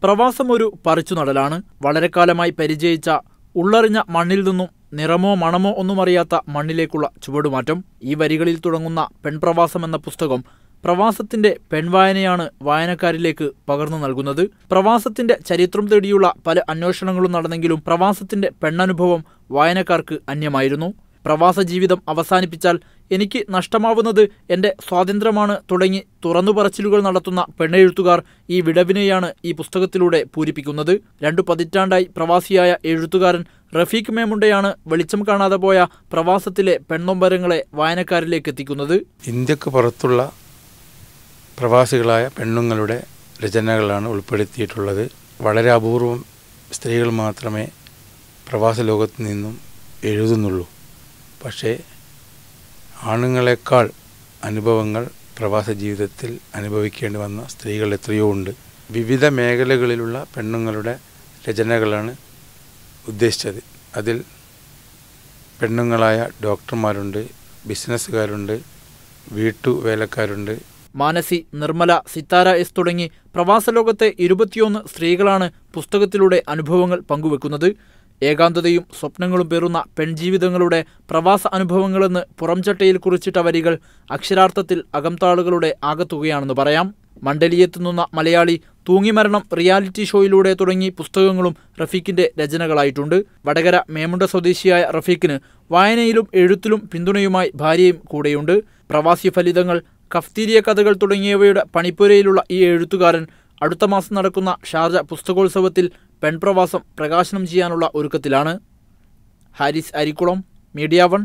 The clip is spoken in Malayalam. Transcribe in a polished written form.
പ്രവാസം ഒരു പറിച്ചുനടലാണ്. വളരെക്കാലമായി പരിചയിച്ച ഉള്ളറിഞ്ഞ മണ്ണിൽ നിന്നും നിറമോ മണമോ ഒന്നുമറിയാത്ത മണ്ണിലേക്കുള്ള ചുവടുമാറ്റം. ഈ വരികളിൽ തുടങ്ങുന്ന പെൺപ്രവാസം എന്ന പുസ്തകം പ്രവാസത്തിന്റെ പെൺവായനയാണ് വായനക്കാരിലേക്ക് പകർന്നു നൽകുന്നത്. പ്രവാസത്തിന്റെ ചരിത്രം തേടിയുള്ള പല അന്വേഷണങ്ങളും നടന്നെങ്കിലും പ്രവാസത്തിന്റെ പെണ്ണനുഭവം വായനക്കാർക്ക് അന്യമായിരുന്നു. പ്രവാസ ജീവിതം അവസാനിപ്പിച്ചാൽ എനിക്ക് നഷ്ടമാവുന്നത് എൻ്റെ സ്വാതന്ത്ര്യമാണ് തുടങ്ങി തുറന്നുപറച്ചിലുകൾ നടത്തുന്ന പെണ്ണെഴുത്തുകാർ ഈ വിടവിനെയാണ് ഈ പുസ്തകത്തിലൂടെ പൂരിപ്പിക്കുന്നത്. 2 പതിറ്റാണ്ടായി പ്രവാസിയായ എഴുത്തുകാരൻ റഫീഖ് മേമുണ്ടയാണ് വെളിച്ചം കാണാതെ പോയ പ്രവാസത്തിലെ പെണ്ണൊമ്പരങ്ങളെ വായനക്കാരിലേക്ക് എത്തിക്കുന്നത്. ഇന്ത്യക്ക് പുറത്തുള്ള പ്രവാസികളായ പെണ്ണുങ്ങളുടെ രചനകളാണ് ഉൾപ്പെടുത്തിയിട്ടുള്ളത്. വളരെ അപൂർവം സ്ത്രീകൾ മാത്രമേ പ്രവാസ ലോകത്ത് നിന്നും എഴുതുന്നുള്ളൂ. പക്ഷേ ആണുങ്ങളെക്കാൾ അനുഭവങ്ങൾ പ്രവാസ ജീവിതത്തിൽ അനുഭവിക്കേണ്ടി വന്ന സ്ത്രീകൾ എത്രയോ ഉണ്ട്. വിവിധ മേഖലകളിലുള്ള പെണ്ണുങ്ങളുടെ രചനകളാണ് ഉദ്ദേശിച്ചത്. അതിൽ പെണ്ണുങ്ങളായ ഡോക്ടർമാരുണ്ട്, ബിസിനസ്സുകാരുണ്ട്, വീട്ടുവേലക്കാരുണ്ട്. മാനസി, നിർമ്മല, സിത്താര എസ് തുടങ്ങി പ്രവാസലോകത്തെ 21 സ്ത്രീകളാണ് പുസ്തകത്തിലൂടെ അനുഭവങ്ങൾ പങ്കുവെക്കുന്നത്. ഏകാന്തതയും സ്വപ്നങ്ങളും പേറുന്ന പെൺജീവിതങ്ങളുടെ പ്രവാസ അനുഭവങ്ങളെന്ന് പുറംചട്ടയിൽ കുറിച്ചിട്ട വരികൾ അക്ഷരാർത്ഥത്തിൽ അകംതാളുകളുടെ ആകത്തുകയാണെന്ന് പറയാം. മണ്ഡലിയെത്തുന്ന മലയാളി, തൂങ്ങിമരണം റിയാലിറ്റി ഷോയിലൂടെ തുടങ്ങി പുസ്തകങ്ങളും റഫീഖിന്റെ രചനകളായിട്ടുണ്ട്. വടകര മേമുണ്ട സ്വദേശിയായ റഫീഖിന് വായനയിലും എഴുത്തിലും പിന്തുണയുമായി ഭാര്യയും കൂടെയുണ്ട്. പ്രവാസി ഫലിതങ്ങൾ, കഫ്തീരിയ കഥകൾ തുടങ്ങിയവയുടെ പണിപ്പുരയിലുള്ള ഈ എഴുത്തുകാരൻ അടുത്ത മാസം നടക്കുന്ന ഷാർജ പുസ്തകോത്സവത്തിൽ പെൺപ്രവാസം പ്രകാശനം ചെയ്യാനുള്ള ഒരുക്കത്തിലാണ്. ഹാരിസ് അരിക്കുളം, മീഡിയ 1.